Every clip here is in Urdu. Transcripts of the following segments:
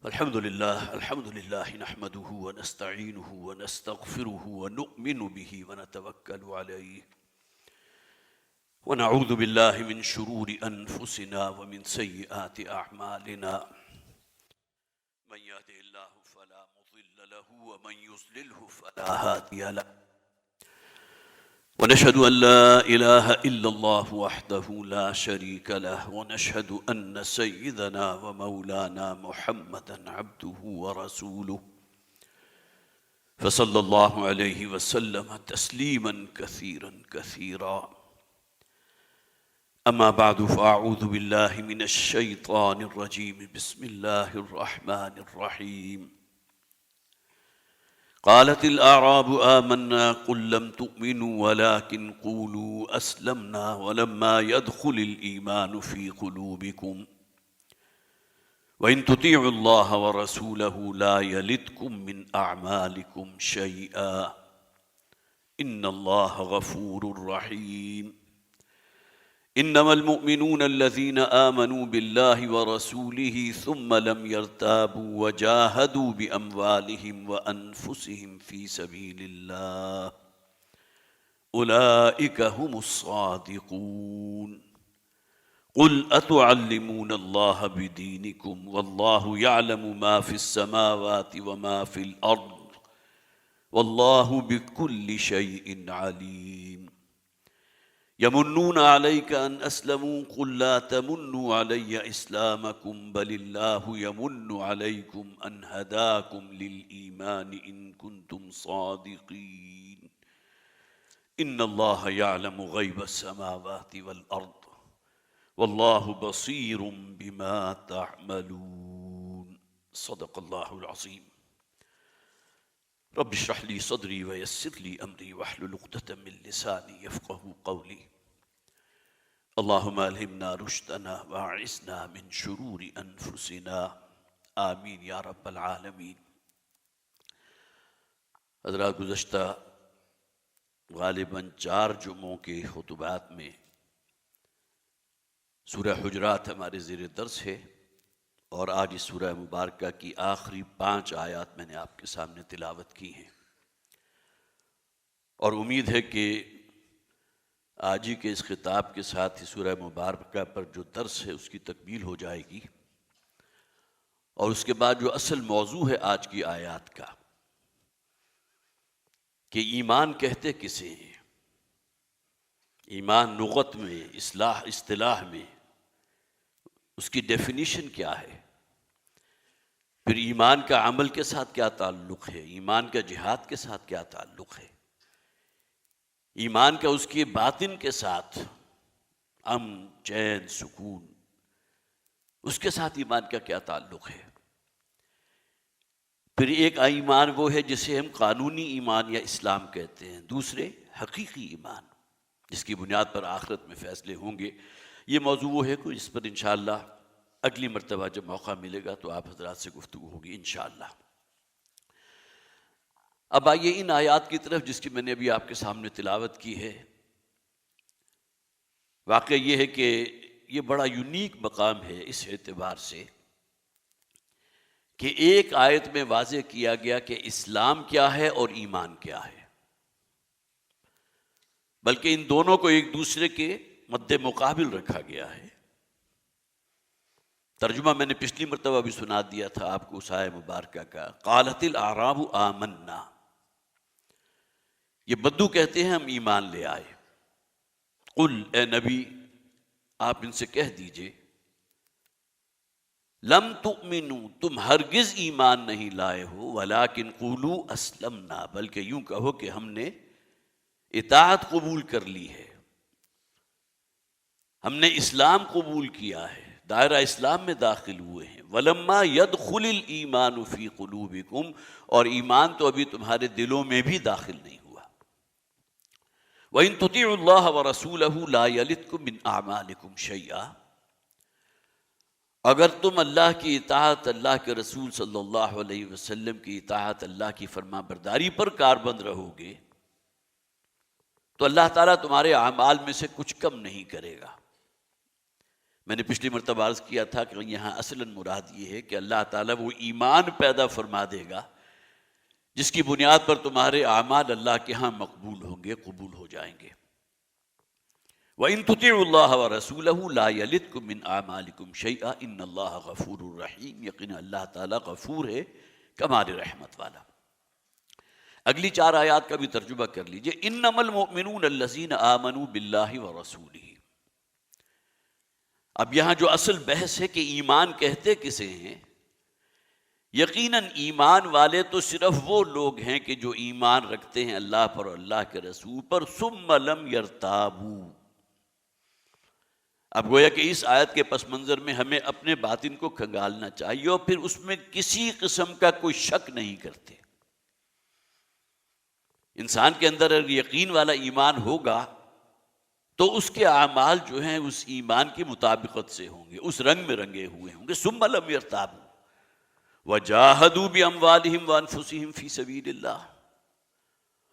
الحمد لله نحمده ونستعينه ونستغفره ونؤمن به ونتوكل عليه ونعوذ بالله من شرور أنفسنا ومن سيئات أعمالنا من يهده الله فلا مضل له ومن يضلله فلا هادي له ونشهد أن لا إله إلا الله وحده لا شريك له ونشهد أن سيدنا ومولانا محمدا عبده ورسوله فصلى الله عليه وسلم تسليما كثيرا كثيرا أما بعد فأعوذ بالله من الشيطان الرجيم بسم الله الرحمن الرحيم قالت الأعراب آمنا قل لم تؤمنوا ولكن قولوا أسلمنا ولما يدخل الإيمان في قلوبكم وإن تطيعوا الله ورسوله لا يلدكم من أعمالكم شيئا إن الله غفور رحيم إنما المؤمنون الذين آمنوا بالله ورسوله ثم لم يرتابوا وجاهدوا بأموالهم وأنفسهم في سبيل الله أولئك هم الصادقون قل أتعلمون الله بدينكم والله يعلم ما في السماوات وما في الأرض والله بكل شيء عليم يمنون عليك أن أسلموا قل لا تمنوا علي إسلامكم بل الله يمن عليكم أن هداكم للإيمان إن كنتم صادقين إن الله يعلم غيب السماوات والأرض والله بصير بما تعملون صدق الله العظيم رب اشرح لي صدري ويسر لي أمري واحلل عقدة من لساني يفقهوا قولي اللهم ألهمنا رشدنا وأعصمنا من شرور أنفسنا آمین یا رب العالمین۔ حضرات گزشتہ غالباً 4 جمعوں کے خطبات میں سورہ حجرات ہمارے زیر درس ہے اور آج اس سورہ مبارکہ کی آخری 5 آیات میں نے آپ کے سامنے تلاوت کی ہیں، اور امید ہے کہ آج ہی کے اس خطاب کے ساتھ ہی سورہ مبارکہ پر جو درس ہے اس کی تکمیل ہو جائے گی، اور اس کے بعد جو اصل موضوع ہے آج کی آیات کا کہ ایمان کہتے کسے ہیں، ایمان لغت میں، اصطلاح میں اس کی ڈیفینیشن کیا ہے، پھر ایمان کا عمل کے ساتھ کیا تعلق ہے، ایمان کا جہاد کے ساتھ کیا تعلق ہے، ایمان کا اس کے باطن کے ساتھ امن، چین، سکون، اس کے ساتھ ایمان کا کیا تعلق ہے۔ پھر ایک ایمان وہ ہے جسے ہم قانونی ایمان یا اسلام کہتے ہیں، دوسرے حقیقی ایمان جس کی بنیاد پر آخرت میں فیصلے ہوں گے۔ یہ موضوع وہ ہے کہ اس پر انشاءاللہ اگلی مرتبہ جب موقع ملے گا تو آپ حضرات سے گفتگو ہوگی انشاءاللہ۔ اب آئیے ان آیات کی طرف جس کی میں نے ابھی آپ کے سامنے تلاوت کی ہے۔ واقعہ یہ ہے کہ یہ بڑا یونیک مقام ہے اس اعتبار سے کہ ایک آیت میں واضح کیا گیا کہ اسلام کیا ہے اور ایمان کیا ہے، بلکہ ان دونوں کو ایک دوسرے کے مد مقابل رکھا گیا ہے۔ ترجمہ میں نے پچھلی مرتبہ بھی سنا دیا تھا آپ کو اس آیہ مبارکہ کا، قالت الاعراب آمنا، یہ بدو کہتے ہیں ہم ایمان لے آئے۔ قل، اے نبی آپ ان سے کہہ دیجئے، لم تؤمنوا، تم ہرگز ایمان نہیں لائے ہو، ولکن قولوا اسلمنا، بلکہ یوں کہو کہ ہم نے اطاعت قبول کر لی ہے، ہم نے اسلام قبول کیا ہے، دائرہ اسلام میں داخل ہوئے ہیں۔ ولما يدخل الایمان فی قلوبکم، اور ایمان تو ابھی تمہارے دلوں میں بھی داخل نہیں ہوا۔ وَإِن تُطِيعُوا اللَّهَ وَرَسُولَهُ لَا يَلِدْكُم مِّنْ أَعْمَالِكُمْ شَيْئًا، اگر تم اللہ کی اطاعت، اللہ کے رسول صلی اللہ علیہ وسلم کی اطاعت، اللہ کی فرما برداری پر کاربند رہو گے تو اللہ تعالیٰ تمہارے اعمال میں سے کچھ کم نہیں کرے گا۔ میں نے پچھلی مرتبہ عرض کیا تھا کہ یہاں اصلاً مراد یہ ہے کہ اللہ تعالیٰ وہ ایمان پیدا فرما دے گا جس کی بنیاد پر تمہارے اعمال اللہ کے ہاں مقبول ہوں گے، قبول ہو جائیں گے۔ وَإِن تُطِيعُوا اللَّهَ وَرَسُولَهُ لَا يَلِتْكُم مِّنْ أَعْمَالِكُمْ شَيْئًا إِنَّ اللَّهَ غَفُورٌ رَحِيمٌ، یقینا اللہ تعالیٰ غفور ہے، کمال رحمت والا۔ اگلی 4 آیات کا بھی ترجمہ کر لیجئے۔ إِنَّمَا الْمُؤْمِنُونَ الَّذِينَ آمَنُوا بِاللَّهِ وَرَسُولِهِ۔ اب یہاں جو اصل بحث ہے کہ ایمان کہتے کسے ہیں، یقیناً ایمان والے تو صرف وہ لوگ ہیں کہ جو ایمان رکھتے ہیں اللہ پر اور اللہ کے رسول پر، ثم لم يرتابوا۔ اب گویا کہ اس آیت کے پس منظر میں ہمیں اپنے باطن کو کھنگالنا چاہیے اور پھر اس میں کسی قسم کا کوئی شک نہیں کرتے۔ انسان کے اندر اگر یقین والا ایمان ہوگا تو اس کے اعمال جو ہیں اس ایمان کی مطابقت سے ہوں گے، اس رنگ میں رنگے ہوئے ہوں گے۔ ثم لم يرتابوا وجاہدوا باموالہم وانفسہم فی سبیل اللہ،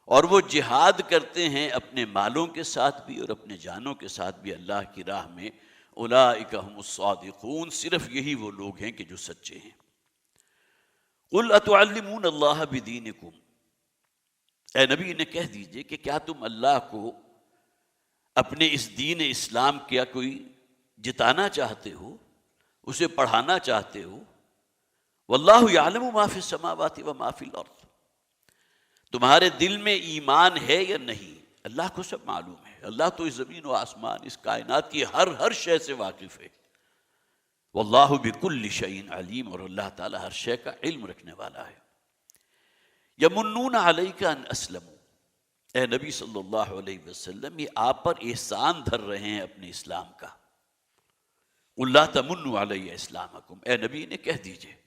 اور وہ جہاد کرتے ہیں اپنے مالوں کے ساتھ بھی اور اپنے جانوں کے ساتھ بھی اللہ کی راہ میں۔ اولئک ھم الصادقون، صرف یہی وہ لوگ ہیں کہ جو سچے ہیں۔ قل اتعلمون اللہ بدینکم، اے نبی انہیں کہہ دیجئے کہ کیا تم اللہ کو اپنے اس دین اسلام کیا کوئی جتانا چاہتے ہو، اسے پڑھانا چاہتے ہو؟ واللہ یعلم ما فی السماوات و ما فی الارض، تمہارے دل میں ایمان ہے یا نہیں اللہ کو سب معلوم ہے۔ اللہ تو اس زمین و آسمان، اس کائنات کی ہر شے سے واقف ہے۔ واللہ بکل شیء علیم، اور اللہ تعالیٰ ہر شے کا علم رکھنے والا ہے۔ یمنون علیک ان اسلموا، اے نبی صلی اللہ علیہ وسلم یہ آپ پر احسان دھر رہے ہیں اپنے اسلام کا۔ قل لا تمنوا علی اسلامکم، اے نبی انہیں کہہ دیجئے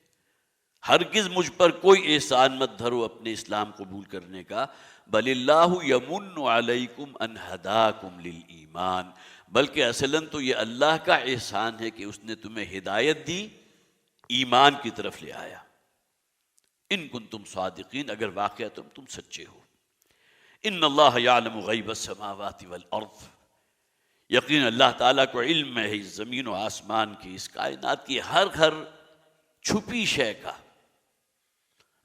ہرگز مجھ پر کوئی احسان مت دھرو اپنے اسلام قبول کرنے کا، بل اللہ یمن علیکم ان ہداکم للایمان، بلکہ اصلاً تو یہ اللہ کا احسان ہے کہ اس نے تمہیں ہدایت دی، ایمان کی طرف لے آیا۔ ان کنتم صادقین، اگر واقعہ تم سچے ہو۔ ان اللہ یعلم غیب السماوات والارض، یقین اللہ تعالیٰ کو علم ہے اس زمین و آسمان کی، اس کائنات کی ہر چھپی شے کا۔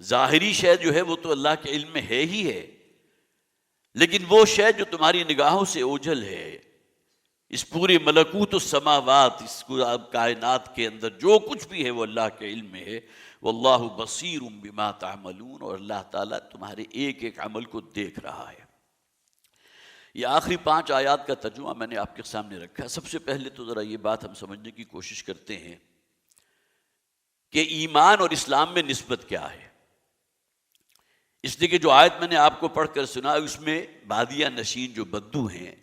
ظاہری شے جو ہے وہ تو اللہ کے علم میں ہے ہی ہے، لیکن وہ شے جو تمہاری نگاہوں سے اوجھل ہے، اس پوری ملکوت السماوات، اس کائنات کے اندر جو کچھ بھی ہے وہ اللہ کے علم میں ہے۔ واللہ بصیر بما تعملون، اور اللہ تعالیٰ تمہارے ایک ایک عمل کو دیکھ رہا ہے۔ یہ آخری 5 آیات کا ترجمہ میں نے آپ کے سامنے رکھا۔ سب سے پہلے تو ذرا یہ بات ہم سمجھنے کی کوشش کرتے ہیں کہ ایمان اور اسلام میں نسبت کیا ہے۔ اس لیے کہ جو آیت میں نے آپ کو پڑھ کر سنا اس میں بادیہ نشین جو بدو ہیں،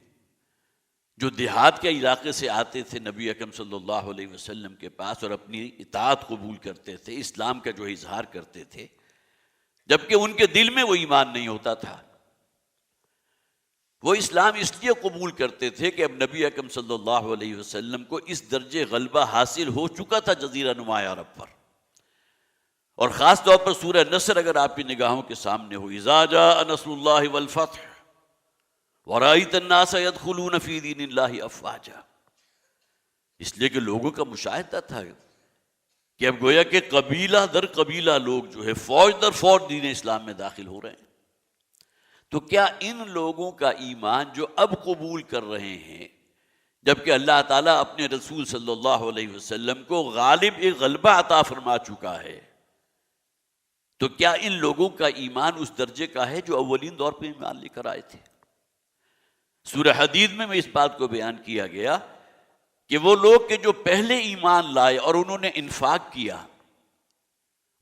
جو دیہات کے علاقے سے آتے تھے نبی اکرم صلی اللہ علیہ وسلم کے پاس اور اپنی اطاعت قبول کرتے تھے، اسلام کا جو اظہار کرتے تھے، جبکہ ان کے دل میں وہ ایمان نہیں ہوتا تھا۔ وہ اسلام اس لیے قبول کرتے تھے کہ اب نبی اکرم صلی اللہ علیہ وسلم کو اس درجے غلبہ حاصل ہو چکا تھا جزیرہ نما عرب پر، اور خاص طور پر سورہ نصر اگر آپ کی نگاہوں کے سامنے ہو، اذا جاء نصر اللہ والفتح وَرَأَيْتَ النَّاسَ يَدْخُلُونَ فِي دِينِ اللَّهِ أَفْوَاجًا، اس لیے کہ لوگوں کا مشاہدہ تھا کہ اب گویا کہ قبیلہ در قبیلہ لوگ جو ہے فوج در فوج دین اسلام میں داخل ہو رہے ہیں۔ تو کیا ان لوگوں کا ایمان جو اب قبول کر رہے ہیں، جبکہ اللہ تعالیٰ اپنے رسول صلی اللہ علیہ وسلم کو غالب ایک غلبہ عطا فرما چکا ہے، تو کیا ان لوگوں کا ایمان اس درجے کا ہے جو اولین دور پہ ایمان لے کر آئے تھے؟ سورہ حدید میں اس بات کو بیان کیا گیا کہ وہ لوگ کہ جو پہلے ایمان لائے اور انہوں نے انفاق کیا،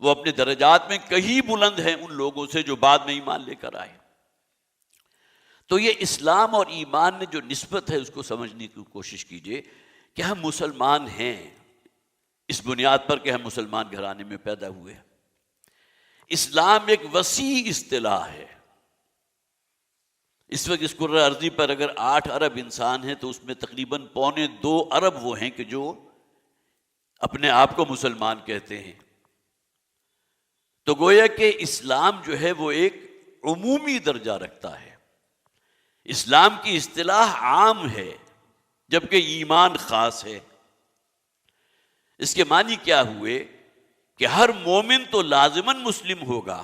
وہ اپنے درجات میں کہیں بلند ہیں ان لوگوں سے جو بعد میں ایمان لے کر آئے۔ تو یہ اسلام اور ایمان میں جو نسبت ہے اس کو سمجھنے کی کوشش کیجئے کہ ہم مسلمان ہیں اس بنیاد پر کہ ہم مسلمان گھرانے میں پیدا ہوئے ہیں۔ اسلام ایک وسیع اصطلاح ہے۔ اس وقت اس کرۂ ارضی پر اگر 8 ارب انسان ہیں تو اس میں تقریباً 2.25 ارب وہ ہیں کہ جو اپنے آپ کو مسلمان کہتے ہیں۔ تو گویا کہ اسلام جو ہے وہ ایک عمومی درجہ رکھتا ہے، اسلام کی اصطلاح عام ہے جبکہ ایمان خاص ہے۔ اس کے معنی کیا ہوئے کہ ہر مومن تو لازماً مسلم ہوگا،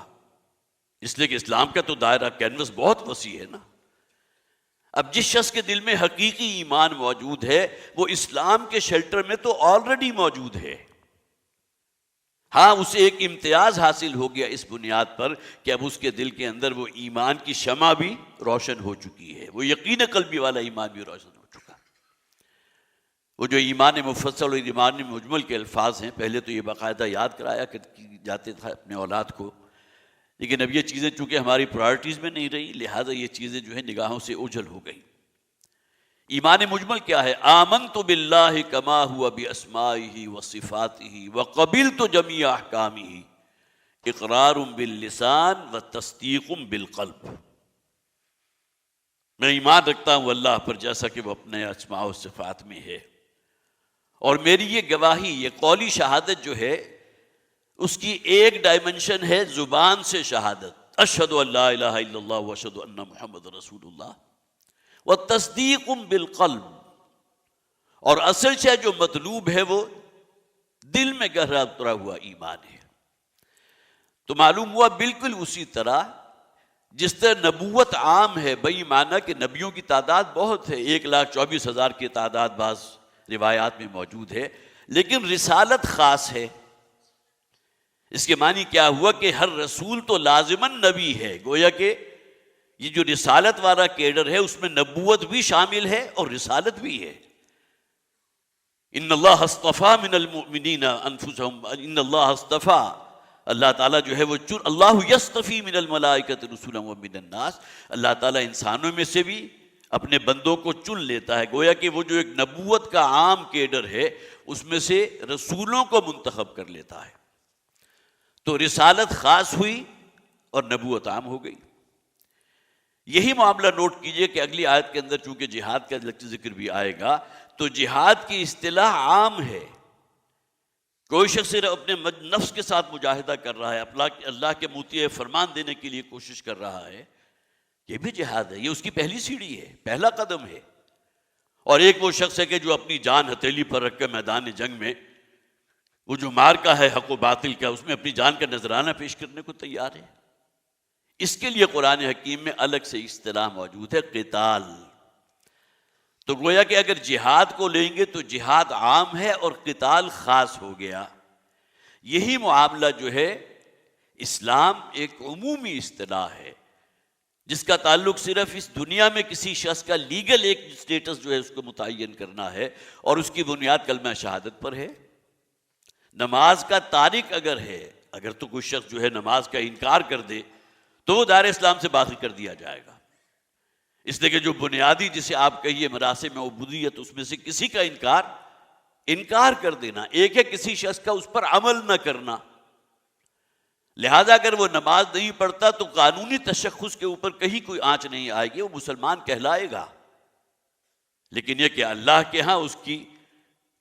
اس لیے کہ اسلام کا تو دائرہ کینوس بہت وسیع ہے نا۔ اب جس شخص کے دل میں حقیقی ایمان موجود ہے وہ اسلام کے شیلٹر میں تو آلریڈی موجود ہے۔ ہاں، اسے ایک امتیاز حاصل ہو گیا اس بنیاد پر کہ اب اس کے دل کے اندر وہ ایمان کی شمع بھی روشن ہو چکی ہے، وہ یقین قلبی والا ایمان بھی روشن ہو چکا۔ وہ جو ایمان مفصل اور ایمان مجمل کے الفاظ ہیں، پہلے تو یہ باقاعدہ یاد کرایا جاتے تھا اپنے اولاد کو، لیکن اب یہ چیزیں چونکہ ہماری پرائرٹیز میں نہیں رہی، لہٰذا یہ چیزیں جو ہیں نگاہوں سے اوجھل ہو گئی۔ ایمان مجمل کیا ہے؟ آمنت باللہ کما ہوا باسمائہ وصفاتہ وقبلت جمیع احکامہ اقرار باللسان وتصدیق بالقلب۔ میں ایمان رکھتا ہوں اللہ پر جیسا کہ وہ اپنے اسماء و صفات میں ہے، اور میری یہ گواہی، یہ قولی شہادت جو ہے اس کی ایک ڈائمنشن ہے زبان سے شہادت، اشہد ان لا الہ الا اللہ واشہد ان محمد رسول اللہ، وتصدیق بالقلب، اور اصل سے جو مطلوب ہے وہ دل میں گہرا اترا ہوا ایمان ہے۔ تو معلوم ہوا بالکل اسی طرح جس طرح نبوت عام ہے، بئی معنی کہ نبیوں کی تعداد بہت ہے، 1,24,000 کی تعداد بعض روایات میں موجود ہے، لیکن رسالت خاص ہے۔ اس کے معنی کیا ہوا کہ ہر رسول تو لازماً نبی ہے، گویا کہ یہ جو رسالت والا کیڈر ہے اس میں نبوت بھی شامل ہے اور رسالت بھی ہے۔ ان اللہ اصطفیٰ من المؤمنین انفسہم، ان اللہ اصطفیٰ، اللہ تعالیٰ جو ہے وہ اللہ یصطفی من الملائکۃ رسلا ومن الناس، اللہ تعالیٰ انسانوں میں سے بھی اپنے بندوں کو چن لیتا ہے، گویا کہ وہ جو ایک نبوت کا عام کیڈر ہے اس میں سے رسولوں کو منتخب کر لیتا ہے۔ تو رسالت خاص ہوئی اور نبوت عام ہو گئی۔ یہی معاملہ نوٹ کیجئے کہ اگلی آیت کے اندر چونکہ جہاد کا ذکر بھی آئے گا تو جہاد کی اصطلاح عام ہے۔ کوئی شخص صرف اپنے نفس کے ساتھ مجاہدہ کر رہا ہے، اللہ کے مطیع فرمان دینے کے لیے کوشش کر رہا ہے، یہ بھی جہاد ہے، یہ اس کی پہلی سیڑھی ہے، پہلا قدم ہے۔ اور ایک وہ شخص ہے کہ جو اپنی جان ہتھیلی پر رکھ کر میدان جنگ میں وہ جو مارکا ہے حق و باطل کا، اس میں اپنی جان کا نذرانہ پیش کرنے کو تیار ہے۔ اس کے لیے قرآن حکیم میں الگ سے اصطلاح موجود ہے، قتال۔ تو گویا کہ اگر جہاد کو لیں گے تو جہاد عام ہے اور قتال خاص ہو گیا۔ یہی معاملہ جو ہے اسلام ایک عمومی اصطلاح ہے جس کا تعلق صرف اس دنیا میں کسی شخص کا لیگل ایک سٹیٹس جو ہے اس کو متعین کرنا ہے، اور اس کی بنیاد کلمہ شہادت پر ہے۔ نماز کا تارک اگر ہے، اگر تو کوئی شخص جو ہے نماز کا انکار کر دے تو وہ دائرہ اسلام سے باہر کر دیا جائے گا، اس لیے کہ جو بنیادی جسے آپ کہیے مراسم عبودیت، اس میں سے کسی کا انکار کر دینا، ایک ہے کسی شخص کا اس پر عمل نہ کرنا۔ لہذا اگر وہ نماز نہیں پڑھتا تو قانونی تشخص کے اوپر کہیں کوئی آنچ نہیں آئے گی، وہ مسلمان کہلائے گا، لیکن یہ کہ اللہ کے ہاں اس کی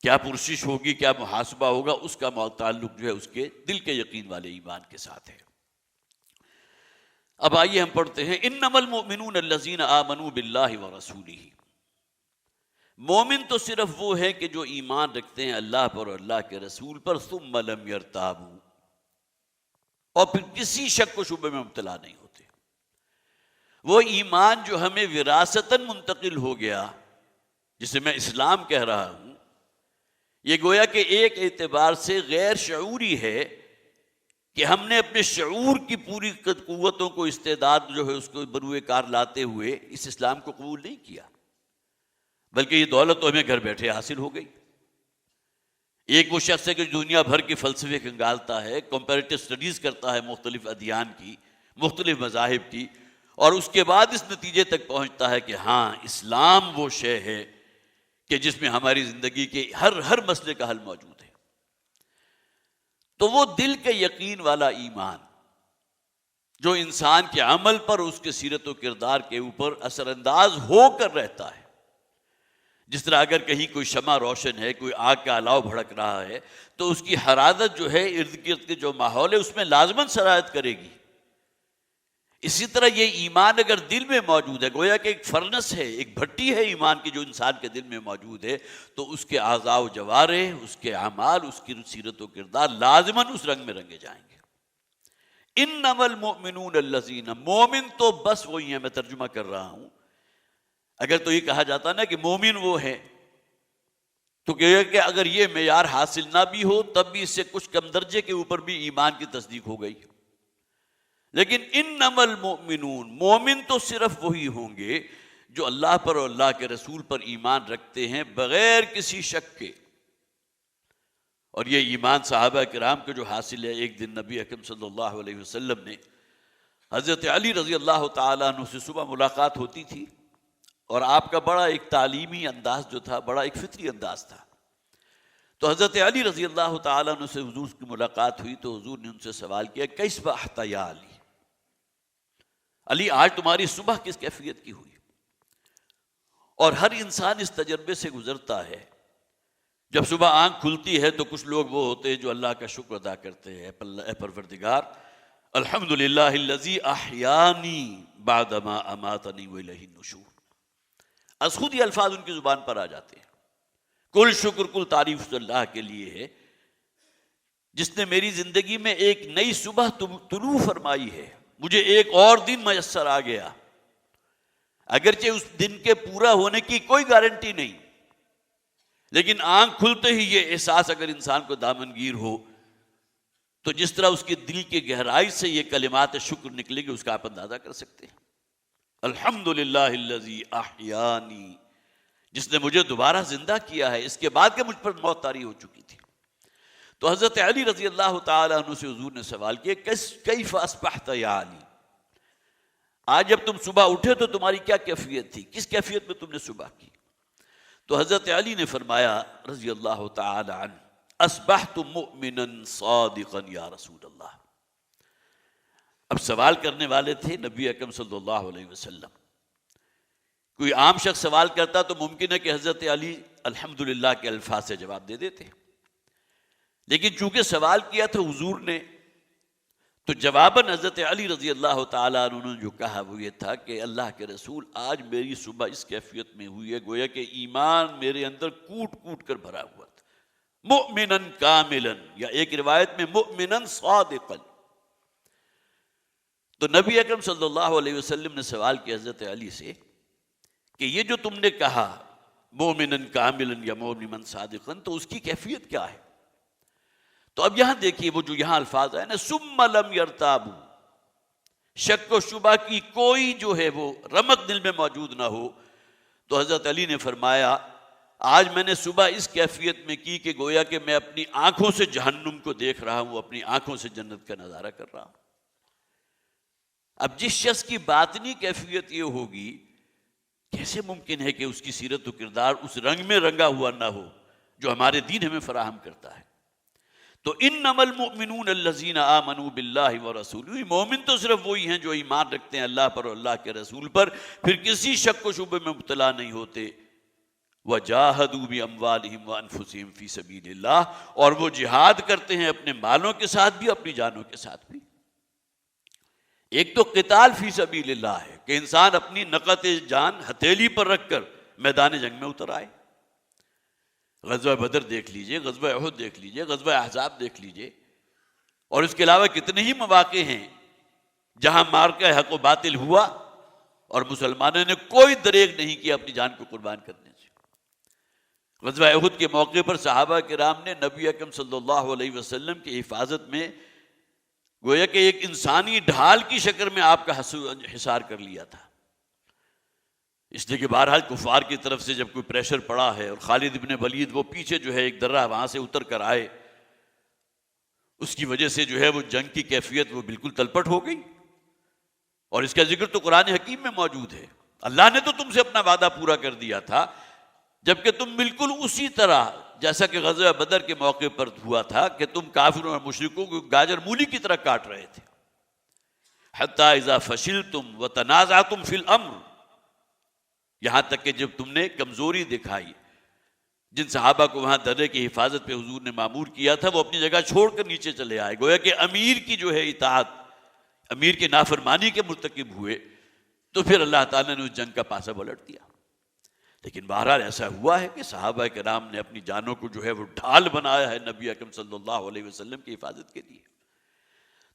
کیا پرسش ہوگی، کیا محاسبہ ہوگا، اس کا تعلق جو ہے اس کے دل کے یقین والے ایمان کے ساتھ ہے۔ اب آئیے ہم پڑھتے ہیں، انما المؤمنون الذین آمنوا باللہ ورسولہ۔ مومن تو صرف وہ ہے کہ جو ایمان رکھتے ہیں اللہ پر اور اللہ کے رسول پر، ثم لم یرتابوا، اور پھر کسی شک و شبہ میں مبتلا نہیں ہوتے۔ وہ ایمان جو ہمیں وراثتاً منتقل ہو گیا، جسے میں اسلام کہہ رہا ہوں، یہ گویا کہ ایک اعتبار سے غیر شعوری ہے کہ ہم نے اپنے شعور کی پوری قوتوں کو، استعداد جو ہے اس کو بروئے کار لاتے ہوئے اس اسلام کو قبول نہیں کیا، بلکہ یہ دولت تو ہمیں گھر بیٹھے حاصل ہو گئی۔ ایک وہ شخص ہے کہ دنیا بھر کے فلسفے کھنگالتا ہے، کمپیریٹو اسٹڈیز کرتا ہے مختلف ادیان کی، مختلف مذاہب کی، اور اس کے بعد اس نتیجے تک پہنچتا ہے کہ ہاں اسلام وہ شے ہے کہ جس میں ہماری زندگی کے ہر مسئلے کا حل موجود ہے۔ تو وہ دل کے یقین والا ایمان جو انسان کے عمل پر، اس کے سیرت و کردار کے اوپر اثر انداز ہو کر رہتا ہے۔ جس طرح اگر کہیں کوئی شمع روشن ہے، کوئی آگ کا الاؤ بھڑک رہا ہے، تو اس کی حرارت جو ہے ارد گرد کے جو ماحول ہے اس میں لازماً سرایت کرے گی۔ اسی طرح یہ ایمان اگر دل میں موجود ہے، گویا کہ ایک فرنس ہے، ایک بھٹی ہے ایمان کی جو انسان کے دل میں موجود ہے، تو اس کے اعضاء و جوارح، اس کے اعمال، اس کی سیرت و کردار لازماً اس رنگ میں رنگے جائیں گے۔ انما المؤمنون الذین، مومن تو بس وہی ہیں، میں ترجمہ کر رہا ہوں۔ اگر تو یہ کہا جاتا نا کہ مومن وہ ہے، تو کہ اگر یہ معیار حاصل نہ بھی ہو تب بھی اس سے کچھ کم درجے کے اوپر بھی ایمان کی تصدیق ہو گئی۔ لیکن انما المؤمنون، مومن تو صرف وہی ہوں گے جو اللہ پر اور اللہ کے رسول پر ایمان رکھتے ہیں بغیر کسی شک کے۔ اور یہ ایمان صحابہ کرام کو جو حاصل ہے، ایک دن نبی اکرم صلی اللہ علیہ وسلم نے حضرت علی رضی اللہ تعالیٰ عنہ سے صبح ملاقات ہوتی تھی، اور آپ کا بڑا ایک تعلیمی انداز جو تھا، بڑا ایک فطری انداز تھا۔ تو حضرت علی رضی اللہ تعالیٰ عنہ سے حضور کی ملاقات ہوئی تو حضور نے ان سے سوال کیا، کیس بحت یا علی، علی آج تمہاری صبح کس کیفیت کی ہوئی؟ اور ہر انسان اس تجربے سے گزرتا ہے، جب صبح آنکھ کھلتی ہے تو کچھ لوگ وہ ہوتے ہیں جو اللہ کا شکر ادا کرتے ہیں، اے پروردگار الحمدللہ الذی احیانی بعدما اماتنی والیہ النشور۔ از خود یہ الفاظ ان کی زبان پر آ جاتے ہیں، کل شکر کل تعریف تو اللہ کے لیے ہے جس نے میری زندگی میں ایک نئی صبح طلوع فرمائی ہے، مجھے ایک اور دن میسر آ گیا، اگرچہ اس دن کے پورا ہونے کی کوئی گارنٹی نہیں، لیکن آنکھ کھلتے ہی یہ احساس اگر انسان کو دامنگیر ہو تو جس طرح اس کے دل کی گہرائی سے یہ کلمات شکر نکلیں گے، اس کا آپ اندازہ کر سکتے ہیں۔ الحمدللہ الذی احیانی، جس نے مجھے دوبارہ زندہ کیا ہے، اس کے بعد کہ مجھ پر موت طاری ہو چکی تھی۔ تو حضرت علی رضی اللہ تعالیٰ عنہ سے حضور نے سوال کیا، کیف اصبحت یا علی، آج جب تم صبح اٹھے تو تمہاری کیا کیفیت تھی، کس کیفیت میں تم نے صبح کی؟ تو حضرت علی نے فرمایا رضی اللہ تعالی عنہ، اصبحت مؤمنا صادقا یا رسول اللہ۔ اب سوال کرنے والے تھے نبی اکرم صلی اللہ علیہ وسلم۔ کوئی عام شخص سوال کرتا تو ممکن ہے کہ حضرت علی الحمدللہ کے الفاظ سے جواب دے دیتے، لیکن چونکہ سوال کیا تھا حضور نے، تو جواباً حضرت علی رضی اللہ تعالیٰ عنہ نے جو کہا وہ یہ تھا کہ اللہ کے رسول، آج میری صبح اس کیفیت میں ہوئی ہے گویا کہ ایمان میرے اندر کوٹ کوٹ کر بھرا ہوا تھا، مؤمناً کاملاً، یا ایک روایت میں مؤمناً صادقاً۔ تو نبی اکرم صلی اللہ علیہ وسلم نے سوال کیا حضرت علی سے کہ یہ جو تم نے کہا مومناً کاملاً یا مومناً صادقاً، تو اس کی کیفیت کیا ہے؟ تو اب یہاں دیکھیے وہ جو یہاں الفاظ آئے نا، ثم لم یرتابوا، شک و شبہ کی کوئی جو ہے وہ رمق دل میں موجود نہ ہو، تو حضرت علی نے فرمایا آج میں نے صبح اس کیفیت میں کی کہ گویا کہ میں اپنی آنکھوں سے جہنم کو دیکھ رہا ہوں، اپنی آنکھوں سے جنت کا نظارہ کر رہا ہوں۔ اب جس شخص کی باطنی کیفیت یہ ہوگی، کیسے ممکن ہے کہ اس کی سیرت و کردار اس رنگ میں رنگا ہوا نہ ہو جو ہمارے دین ہمیں فراہم کرتا ہے؟ تو انما المؤمنون الذین آمنوا باللہ ورسولہ، مومن تو صرف وہی ہیں جو ایمان رکھتے ہیں اللہ پر اور اللہ کے رسول پر، پھر کسی شک و شبہ میں مبتلا نہیں ہوتے۔ وجاہدوا باموالہم وانفسہم فی سبیل اللہ، اور وہ جہاد کرتے ہیں اپنے مالوں کے ساتھ بھی، اپنی جانوں کے ساتھ بھی۔ ایک تو قتال فی سبیل اللہ ہے کہ انسان اپنی نقد جان ہتھیلی پر رکھ کر میدان جنگ میں اتر آئے۔ غزوہ بدر دیکھ لیجئے، غزوہ احد دیکھ لیجئے، غزوہ احزاب دیکھ لیجئے، اور اس کے علاوہ کتنے ہی مواقع ہیں جہاں معرکہ حق و باطل ہوا اور مسلمانوں نے کوئی دریغ نہیں کیا اپنی جان کو قربان کرنے سے۔ غزوہ احد کے موقع پر صحابہ کرام نے نبی اکرم صلی اللہ علیہ وسلم کی حفاظت میں گویا کہ ایک انسانی ڈھال کی شکل میں آپ کا حصار کر لیا تھا، اس لیے کہ بہرحال کفار کی طرف سے جب کوئی پریشر پڑا ہے اور خالد ابن ولید وہ پیچھے جو ہے ایک درہ وہاں سے اتر کر آئے، اس کی وجہ سے جو ہے وہ جنگ کی کیفیت وہ بالکل تلپٹ ہو گئی، اور اس کا ذکر تو قرآن حکیم میں موجود ہے۔ اللہ نے تو تم سے اپنا وعدہ پورا کر دیا تھا، جبکہ تم بالکل اسی طرح جیسا کہ غزوہ بدر کے موقع پر ہوا تھا کہ تم کافروں اور مشرکوں کو گاجر مولی کی طرح کاٹ رہے تھے۔ حتی اذا فشلتم وتنازعتم فی الامر، یہاں تک کہ جب تم نے کمزوری دکھائی، جن صحابہ کو وہاں درے کی حفاظت پہ حضور نے مامور کیا تھا وہ اپنی جگہ چھوڑ کر نیچے چلے آئے، گویا کہ امیر کی جو ہے اطاعت، امیر کی نافرمانی کے مرتکب ہوئے تو پھر اللہ تعالیٰ نے اس جنگ کا پاسا پلٹ دیا. لیکن بہرحال ایسا ہوا ہے کہ صحابہ کرام نے اپنی جانوں کو جو ہے وہ ڈھال بنایا ہے نبی اکرم صلی اللہ علیہ وسلم کی حفاظت کے لیے.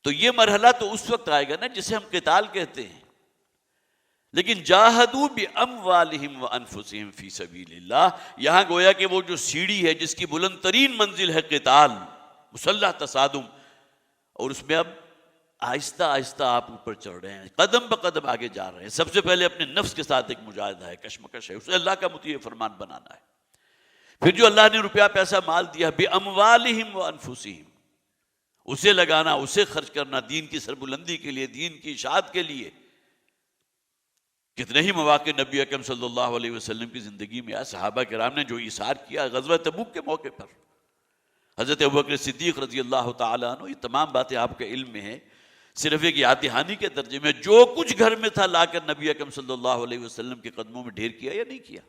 تو یہ مرحلہ تو اس وقت آئے گا نا جسے ہم قتال کہتے ہیں. لیکن جاہدوا باموالہم وانفسہم فی سبیل اللہ، یہاں گویا کہ وہ جو سیڑھی ہے جس کی بلند ترین منزل ہے قتال، مسلح تصادم، اور اس میں اب آہستہ آہستہ آپ اوپر چڑھ رہے ہیں، قدم بقدم آگے جا رہے ہیں. سب سے پہلے اپنے نفس کے ساتھ ایک مجاہدہ ہے، کشمکش ہے، اسے اللہ کا مطیع فرمان بنانا ہے. پھر جو اللہ نے روپیہ پیسہ مال دیا، باموالہم وانفسہم، اسے لگانا، اسے خرچ کرنا دین کی سربلندی کے لیے، دین کی اشاعت کے لیے. کتنے ہی مواقع نبی اکرم صلی اللہ علیہ وسلم کی زندگی میں آیا، صحابہ کرام نے جو ایثار کیا. غزوہ تبوک کے موقع پر حضرت ابوبکر صدیق رضی اللہ تعالیٰ عنہ، یہ تمام باتیں آپ کے علم میں ہیں، صرف ایک یاد دہانی کے درجے میں، جو کچھ گھر میں تھا لا کر نبی اکرم صلی اللہ علیہ وسلم کے قدموں میں ڈھیر کیا یا نہیں کیا.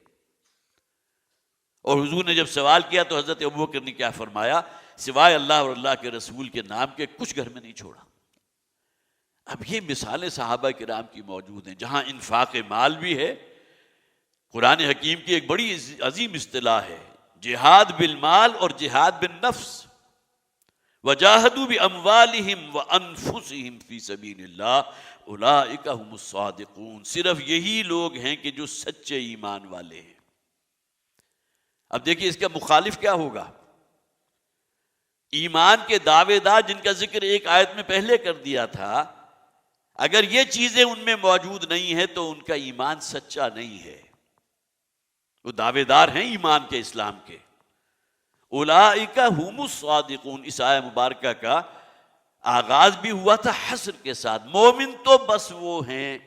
اور حضور نے جب سوال کیا تو حضرت ابوبکر نے کیا فرمایا؟ سوائے اللہ اور اللہ کے رسول کے نام کے کچھ گھر میں نہیں چھوڑا. اب یہ مثالیں صحابہ کرام کی موجود ہیں جہاں انفاق مال بھی ہے. قرآن حکیم کی ایک بڑی عظیم اصطلاح ہے جہاد بالمال اور جہاد بالنفس. وجاہدوا باموالہم وانفسہم فی سبیل اللہ اولئک ھم الصادقون. صرف یہی لوگ ہیں کہ جو سچے ایمان والے ہیں. اب دیکھیے اس کا مخالف کیا ہوگا؟ ایمان کے دعوے دار جن کا ذکر ایک آیت میں پہلے کر دیا تھا، اگر یہ چیزیں ان میں موجود نہیں ہیں تو ان کا ایمان سچا نہیں ہے. وہ دعوے دار ہیں ایمان کے، اسلام کے. اولئک ھم الصادقون. اس آیہ مبارکہ کا آغاز بھی ہوا تھا حصر کے ساتھ، مومن تو بس وہ ہیں،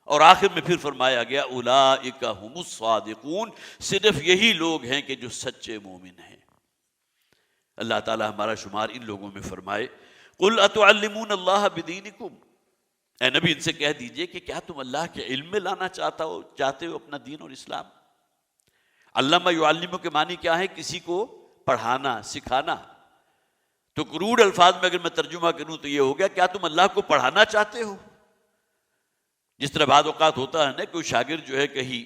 اور آخر میں پھر فرمایا گیا اولئک ھم الصادقون، صرف یہی لوگ ہیں کہ جو سچے مومن ہیں. اللہ تعالی ہمارا شمار ان لوگوں میں فرمائے. قل اتعلمون اللہ بدینکم، اے نبی ان سے کہہ دیجئے کہ کیا تم اللہ کے علم میں لانا چاہتے ہو اپنا دین اور اسلام. علمہ یعلمہ کے معنی کیا ہے؟ کسی کو پڑھانا، سکھانا. تو کروڑ الفاظ میں اگر میں ترجمہ کروں تو یہ ہو گیا کیا تم اللہ کو پڑھانا چاہتے ہو؟ جس طرح بعض اوقات ہوتا ہے نا، کوئی شاگرد جو ہے کہیں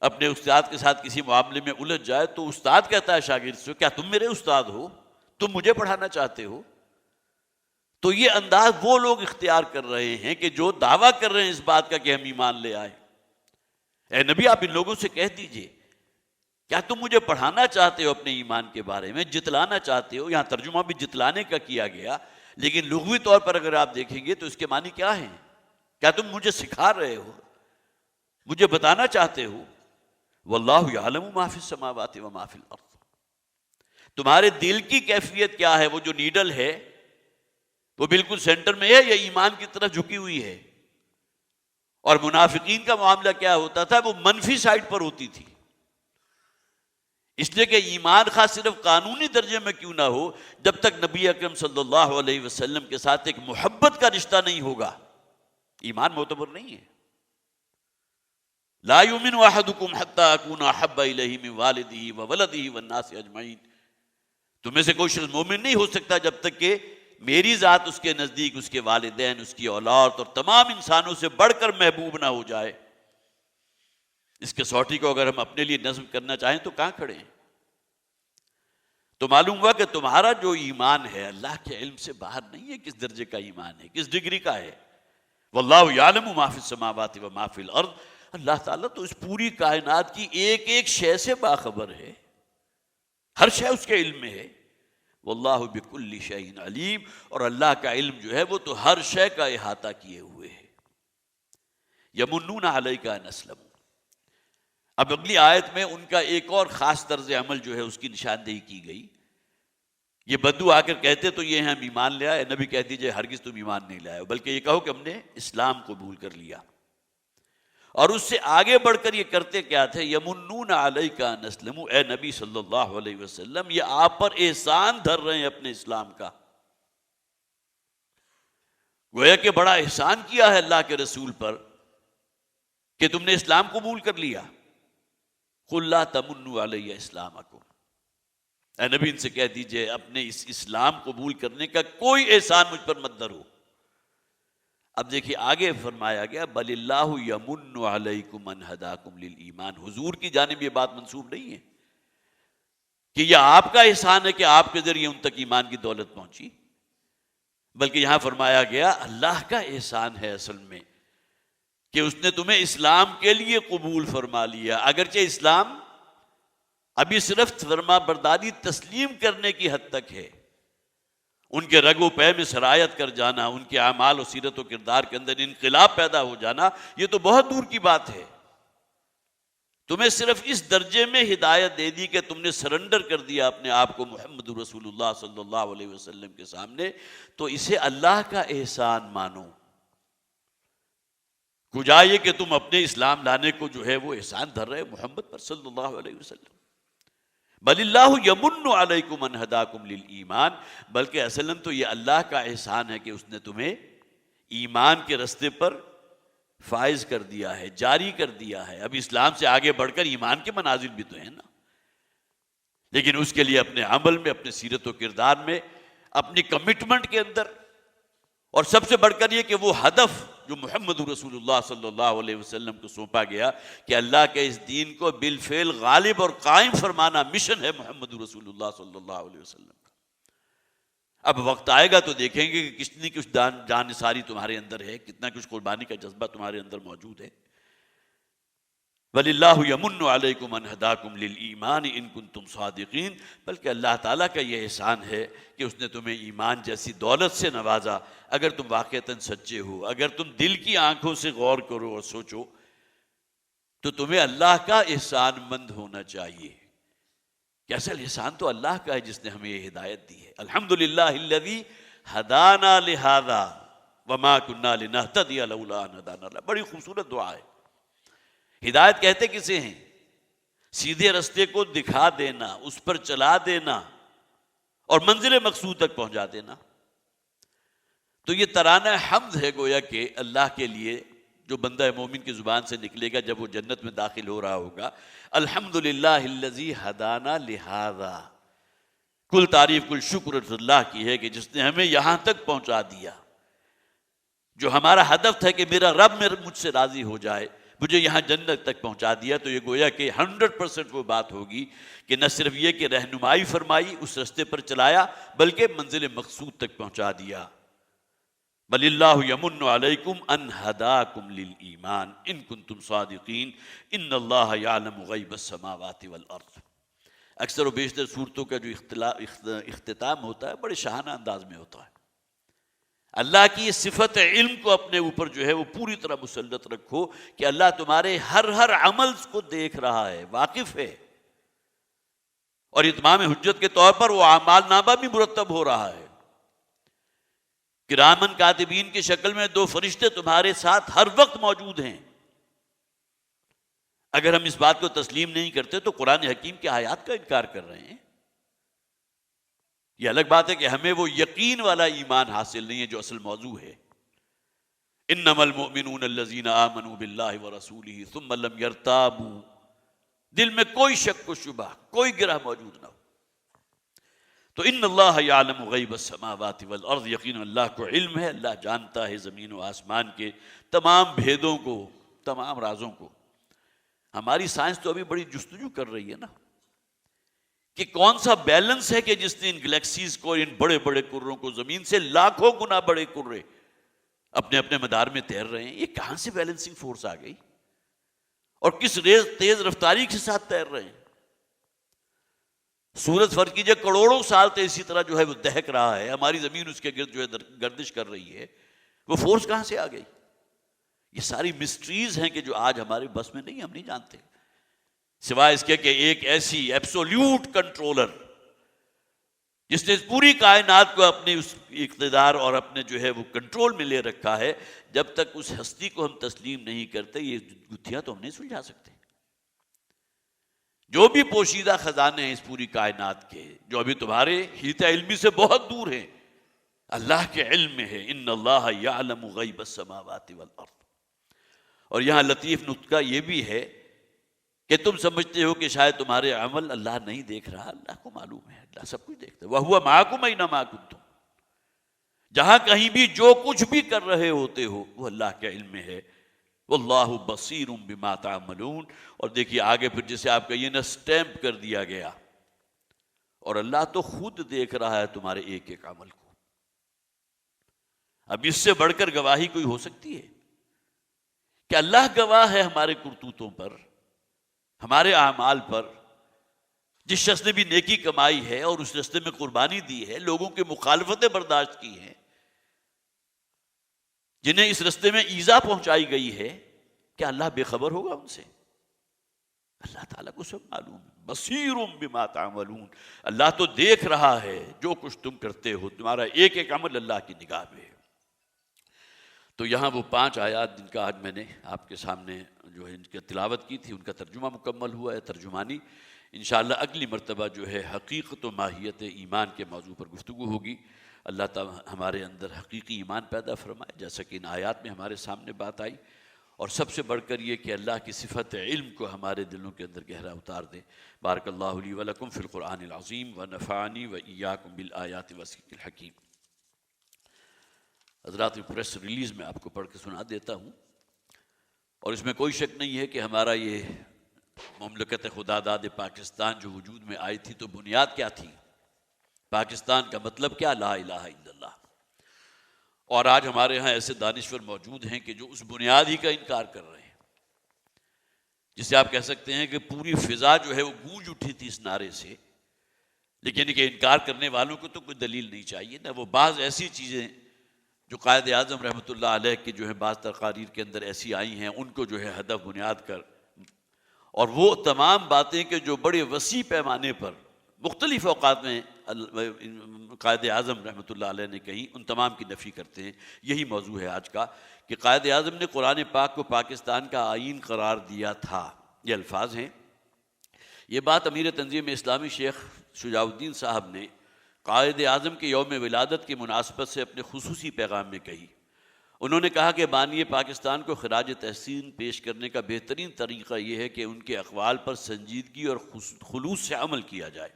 اپنے استاد کے ساتھ کسی معاملے میں الجھ جائے تو استاد کہتا ہے شاگرد سے کیا تم میرے استاد ہو؟ تم مجھے پڑھانا چاہتے ہو؟ تو یہ انداز وہ لوگ اختیار کر رہے ہیں کہ جو دعویٰ کر رہے ہیں اس بات کا کہ ہم ایمان لے آئے. اے نبی آپ ان لوگوں سے کہہ دیجئے کیا تم مجھے پڑھانا چاہتے ہو اپنے ایمان کے بارے میں، جتلانا چاہتے ہو؟ یہاں ترجمہ بھی جتلانے کا کیا گیا، لیکن لغوی طور پر اگر آپ دیکھیں گے تو اس کے معنی کیا ہیں؟ کیا تم مجھے سکھا رہے ہو، مجھے بتانا چاہتے ہو؟ واللہ یعلم ما فی السماوات و ما فی الارض. تمہارے دل کی کیفیت کیا ہے؟ وہ جو نیڈل ہے وہ بالکل سینٹر میں ہے یا ایمان کی طرف جھکی ہوئی ہے؟ اور منافقین کا معاملہ کیا ہوتا تھا؟ وہ منفی سائٹ پر ہوتی تھی. اس لیے کہ ایمان خاص صرف قانونی درجے میں کیوں نہ ہو، جب تک نبی اکرم صلی اللہ علیہ وسلم کے ساتھ ایک محبت کا رشتہ نہیں ہوگا ایمان معتبر نہیں ہے. لا یؤمن احدکم حتی اکون احب الیہ من والدہ وولدہ والناس اجمعین. تم میں سے کوئی شخص مومن نہیں ہو سکتا جب تک کہ میری ذات اس کے نزدیک، اس کے والدین، اس کی اولاد اور تمام انسانوں سے بڑھ کر محبوب نہ ہو جائے. اس کسوٹی کو اگر ہم اپنے لیے نظم کرنا چاہیں تو کہاں کھڑے ہیں؟ تو معلوم ہوا کہ تمہارا جو ایمان ہے اللہ کے علم سے باہر نہیں ہے. کس درجے کا ایمان ہے، کس ڈگری کا ہے؟ واللہ یعلم ما فی السماوات و ما فی الارض. اللہ تعالیٰ تو اس پوری کائنات کی ایک ایک شے سے باخبر ہے، ہر شے اس کے علم میں ہے. واللہ بکل شیء علیم. اور اللہ کا علم جو ہے وہ تو ہر شے کا احاطہ کیے ہوئے ہے. یمنون علیک ان اسلموا. اب اگلی آیت میں ان کا ایک اور خاص طرز عمل جو ہے اس کی نشاندہی کی گئی. یہ بدو آ کر کہتے تو یہ ہیں ہم ایمان لے آئے. نبی کہہ دیجئے ہرگز تم ایمان نہیں لائے، بلکہ یہ کہو کہ ہم نے اسلام قبول کر لیا. اور اس سے آگے بڑھ کر یہ کرتے کیا تھے؟ یمنون علیک ان اسلموا. اے نبی صلی اللہ علیہ وسلم یہ آپ پر احسان دھر رہے ہیں اپنے اسلام کا. گویا کہ بڑا احسان کیا ہے اللہ کے رسول پر کہ تم نے اسلام قبول کر لیا. قل لا تمنوا علی اسلامکم. اے نبی ان سے کہہ دیجئے اپنے اس اسلام قبول کرنے کا کوئی احسان مجھ پر مت دھرو. اب دیکھیے آگے فرمایا گیا بل اللہ یمن علیکم ان ہداکم للایمان، حضور کی جانب یہ بات منسوب نہیں ہے کہ یہ آپ کا احسان ہے کہ آپ کے ذریعے ان تک ایمان کی دولت پہنچی، بلکہ یہاں فرمایا گیا اللہ کا احسان ہے اصل میں کہ اس نے تمہیں اسلام کے لیے قبول فرما لیا، اگرچہ اسلام ابھی صرف فرما برداری تسلیم کرنے کی حد تک ہے، ان کے رگ و پے میں سرایت کر جانا، ان کے اعمال و سیرت و کردار کے اندر انقلاب پیدا ہو جانا، یہ تو بہت دور کی بات ہے۔ تمہیں صرف اس درجے میں ہدایت دے دی کہ تم نے سرنڈر کر دیا اپنے آپ کو محمد رسول اللہ صلی اللہ علیہ وسلم کے سامنے، تو اسے اللہ کا احسان مانو۔ کجا یہ کہ تم اپنے اسلام لانے کو جو ہے وہ احسان دھر رہے محمد پر صلی اللہ علیہ وسلم۔ بل اللہ یمن علیکم ان ہداکم للایمان، بلکہ اصلاً تو یہ اللہ کا احسان ہے کہ اس نے تمہیں ایمان کے رستے پر فائز کر دیا ہے، جاری کر دیا ہے۔ اب اسلام سے آگے بڑھ کر ایمان کے منازل بھی تو ہیں نا، لیکن اس کے لیے اپنے عمل میں، اپنے سیرت و کردار میں، اپنی کمٹمنٹ کے اندر، اور سب سے بڑھ کر یہ کہ وہ ہدف جو محمد رسول اللہ صلی اللہ علیہ وسلم کو سونپا گیا کہ اللہ کے اس دین کو بالفعل غالب اور قائم فرمانا مشن ہے محمد رسول اللہ صلی اللہ علیہ وسلم کا۔ اب وقت آئے گا تو دیکھیں گے کہ کتنی کچھ جان نثاری تمہارے اندر ہے، کتنا کچھ قربانی کا جذبہ تمہارے اندر موجود ہے۔ وَلِلَّهُ يَمُنُّ عَلَيْكُمْ أَنْ هَدَاكُمْ لِلْإِيمَانِ إِن كُنتُمْ صَادِقِينَ، بلکہ اللہ تعالیٰ کا یہ احسان ہے کہ اس نے تمہیں ایمان جیسی دولت سے نوازا، اگر تم واقعتاً سچے ہو، اگر تم دل کی آنکھوں سے غور کرو اور سوچو تو تمہیں اللہ کا احسان مند ہونا چاہیے کہ اصل احسان تو اللہ کا ہے جس نے ہمیں یہ ہدایت دی ہے۔ الحمدللہ الذی ہدانا لہذا وما کنا لنہتدی لولا ان ہدانا اللہ، بڑی خوبصورت دعا ہے۔ ہدایت کہتے کسے ہیں؟ سیدھے رستے کو دکھا دینا، اس پر چلا دینا اور منزل مقصود تک پہنچا دینا۔ تو یہ ترانہ حمد ہے گویا کہ اللہ کے لیے جو بندہ مومن کی زبان سے نکلے گا جب وہ جنت میں داخل ہو رہا ہوگا، الحمدللہ الذی ہدانا لہذا، کل تعریف کل شکر اللہ کی ہے کہ جس نے ہمیں یہاں تک پہنچا دیا۔ جو ہمارا ہدف تھا کہ میرا رب مجھ سے راضی ہو جائے، مجھے یہاں جنت تک پہنچا دیا، تو یہ گویا کہ 100% وہ بات ہوگی کہ نہ صرف یہ کہ رہنمائی فرمائی، اس رستے پر چلایا، بلکہ منزل مقصود تک پہنچا دیا۔ بل اللہ یمن علیکم ان ہداکم للایمان ان کنتم صادقین ان اللہ یعلم غیب السماوات والارض۔ اکثر و بیشتر صورتوں کا جو اختتام ہوتا ہے بڑے شاہانہ انداز میں ہوتا ہے۔ اللہ کی یہ صفت علم کو اپنے اوپر جو ہے وہ پوری طرح مسلط رکھو کہ اللہ تمہارے ہر عمل کو دیکھ رہا ہے، واقف ہے، اور اتمام حجت کے طور پر وہ اعمال نامہ بھی مرتب ہو رہا ہے۔ کرامن کاتبین کی شکل میں 2 فرشتے تمہارے ساتھ ہر وقت موجود ہیں۔ اگر ہم اس بات کو تسلیم نہیں کرتے تو قرآن حکیم کی آیات کا انکار کر رہے ہیں۔ یہ الگ بات ہے کہ ہمیں وہ یقین والا ایمان حاصل نہیں ہے جو اصل موضوع ہے۔ انما المؤمنون الذین آمنوا باللہ ورسولہ ثم لم یرتابوا، دل میں کوئی شک و شبہ، کوئی گرہ موجود نہ ہو۔ تو ان اللہ یعلم غیب السماوات والارض، یقین اللہ کو علم ہے، اللہ جانتا ہے زمین و آسمان کے تمام بھیدوں کو، تمام رازوں کو۔ ہماری سائنس تو ابھی بڑی جستجو کر رہی ہے نا کہ کون سا بیلنس ہے کہ جس نے ان گلیکسیز کو، ان بڑے بڑے کروں کو، زمین سے لاکھوں گنا بڑے کرے اپنے اپنے مدار میں تیر رہے ہیں، یہ کہاں سے بیلنسنگ فورس آ گئی اور کس تیز رفتاری کے ساتھ تیر رہے ہیں؟ سورج فرض کیجئے کروڑوں سال سے اسی طرح جو ہے وہ دہک رہا ہے، ہماری زمین اس کے گرد جو ہے گردش کر رہی ہے، وہ فورس کہاں سے آ گئی؟ یہ ساری مسٹریز ہیں کہ جو آج ہمارے بس میں نہیں، ہم نہیں جانتے، سوائے اس کے کہ ایک ایسی ایبسولوٹ کنٹرولر جس نے اس پوری کائنات کو اپنے اس اقتدار اور اپنے جو ہے وہ کنٹرول میں لے رکھا ہے، جب تک اس ہستی کو ہم تسلیم نہیں کرتے یہ گتھیاں تو ہم نہیں سلجھا سکتے۔ جو بھی پوشیدہ خزانے ہیں اس پوری کائنات کے، جو ابھی تمہارے حیطہ علمی سے بہت دور ہیں، اللہ کے علم میں ہے۔ ان اللہ یعلم غیب السماوات والارض۔ اور یہاں لطیف نکتہ یہ بھی ہے کہ تم سمجھتے ہو کہ شاید تمہارے عمل اللہ نہیں دیکھ رہا، اللہ کو معلوم ہے، اللہ سب کچھ دیکھتا ہے۔ وَهُوَ مَعَكُمْ أَيْنَمَا كُنتُمْ، جہاں کہیں بھی جو کچھ بھی کر رہے ہوتے ہو وہ اللہ کے علم میں ہے. واللہ بصیر بما تعملون. اور دیکھیے آگے پھر جسے آپ کا یہ نا سٹیمپ کر دیا گیا، اور اللہ تو خود دیکھ رہا ہے تمہارے ایک ایک عمل کو. اب اس سے بڑھ کر گواہی کوئی ہو سکتی ہے کہ اللہ گواہ ہے ہمارے کرتوتوں پر، ہمارے اعمال پر. جس شخص نے بھی نیکی کمائی ہے اور اس راستے میں قربانی دی ہے، لوگوں کی مخالفتیں برداشت کی ہیں، جنہیں اس راستے میں ایذا پہنچائی گئی ہے، کیا اللہ بے خبر ہوگا ان سے؟ اللہ تعالیٰ کو سب معلوم ہے. بصیر بما تعملون. اللہ تو دیکھ رہا ہے جو کچھ تم کرتے ہو، تمہارا ایک ایک عمل اللہ کی نگاہ میں ہے. تو یہاں وہ 5 آیات جن کا آج میں نے آپ کے سامنے جو ہے ان کی تلاوت کی تھی، ان کا ترجمہ مکمل ہوا ہے، ترجمانی. انشاءاللہ اگلی مرتبہ جو ہے حقیقت و ماہیت ایمان کے موضوع پر گفتگو ہوگی. اللہ تعالیٰ ہمارے اندر حقیقی ایمان پیدا فرمائے جیسا کہ ان آیات میں ہمارے سامنے بات آئی، اور سب سے بڑھ کر یہ کہ اللہ کی صفت علم کو ہمارے دلوں کے اندر گہرا اتار دے. بارک اللہ لی و لکم فی القرآن العظیم ونفعنی و ایاکم بالآیات والذکر الحکیم. حضرات پریس ریلیز میں آپ کو پڑھ کے سنا دیتا ہوں، اور اس میں کوئی شک نہیں ہے کہ ہمارا یہ مملکت خدا داد پاکستان جو وجود میں آئی تھی تو بنیاد کیا تھی؟ پاکستان کا مطلب کیا؟ لا الہ الا اللہ. اور آج ہمارے ہاں ایسے دانشور موجود ہیں کہ جو اس بنیاد ہی کا انکار کر رہے ہیں، جسے آپ کہہ سکتے ہیں کہ پوری فضا جو ہے وہ گونج اٹھی تھی اس نعرے سے. لیکن کہ انکار کرنے والوں کو تو کوئی دلیل نہیں چاہیے نا. وہ بعض ایسی چیزیں جو قائد اعظم رحمۃ اللہ علیہ کی جو ہے بعض تقاریر کے اندر ایسی آئی ہیں، ان کو جو ہے ہدف بنیاد کر، اور وہ تمام باتیں کہ جو بڑے وسیع پیمانے پر مختلف اوقات میں قائد اعظم رحمۃ اللہ علیہ نے کہی، ان تمام کی نفی کرتے ہیں. یہی موضوع ہے آج کا کہ قائد اعظم نے قرآن پاک کو پاکستان کا آئین قرار دیا تھا. یہ الفاظ ہیں. یہ بات امیر تنظیم اسلامی شیخ شجاع الدین صاحب نے قائد اعظم کے یوم ولادت کی مناسبت سے اپنے خصوصی پیغام میں کہی. انہوں نے کہا کہ بانی پاکستان کو خراج تحسین پیش کرنے کا بہترین طریقہ یہ ہے کہ ان کے اقوال پر سنجیدگی اور خلوص سے عمل کیا جائے.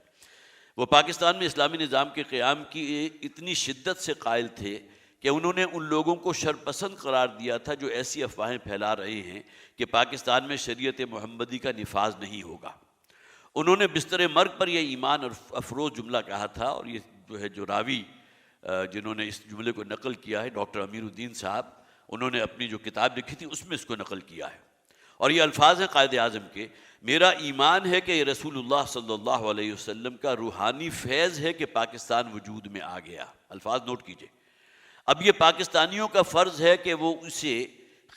وہ پاکستان میں اسلامی نظام کے قیام کی اتنی شدت سے قائل تھے کہ انہوں نے ان لوگوں کو شرپسند قرار دیا تھا جو ایسی افواہیں پھیلا رہے ہیں کہ پاکستان میں شریعت محمدی کا نفاذ نہیں ہوگا. انہوں نے بستر مرگ پر یہ ایمان افروز جملہ کہا تھا، اور یہ جو ہے جو راوی جنہوں نے اس جملے کو نقل کیا ہے ڈاکٹر امیر الدین صاحب، انہوں نے اپنی جو کتاب لکھی تھی اس میں اس کو نقل کیا ہے. اور یہ الفاظ ہیں قائد اعظم کے: میرا ایمان ہے کہ یہ رسول اللہ صلی اللہ علیہ وسلم کا روحانی فیض ہے کہ پاکستان وجود میں آ گیا. الفاظ نوٹ کیجئے. اب یہ پاکستانیوں کا فرض ہے کہ وہ اسے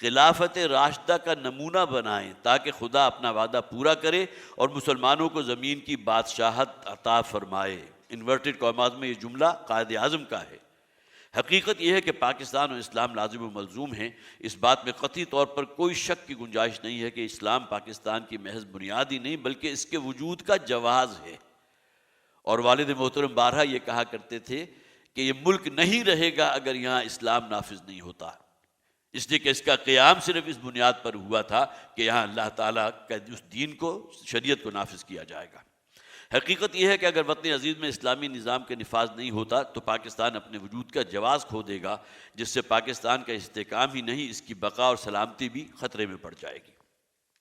خلافت راشدہ کا نمونہ بنائیں تاکہ خدا اپنا وعدہ پورا کرے اور مسلمانوں کو زمین کی بادشاہت عطا فرمائے. انورٹڈ کاماز میں یہ جملہ قائد اعظم کا ہے. حقیقت یہ ہے کہ پاکستان اور اسلام لازم و ملزوم ہیں. اس بات میں قطعی طور پر کوئی شک کی گنجائش نہیں ہے کہ اسلام پاکستان کی محض بنیاد ہی نہیں بلکہ اس کے وجود کا جواز ہے. اور والد محترم بارہا یہ کہا کرتے تھے کہ یہ ملک نہیں رہے گا اگر یہاں اسلام نافذ نہیں ہوتا، اس لیے کہ اس کا قیام صرف اس بنیاد پر ہوا تھا کہ یہاں اللہ تعالیٰ کا اس دین کو، شریعت کو نافذ کیا جائے گا. حقیقت یہ ہے کہ اگر وطن عزیز میں اسلامی نظام کے نفاذ نہیں ہوتا تو پاکستان اپنے وجود کا جواز کھو دے گا، جس سے پاکستان کا استحکام ہی نہیں اس کی بقا اور سلامتی بھی خطرے میں پڑ جائے گی.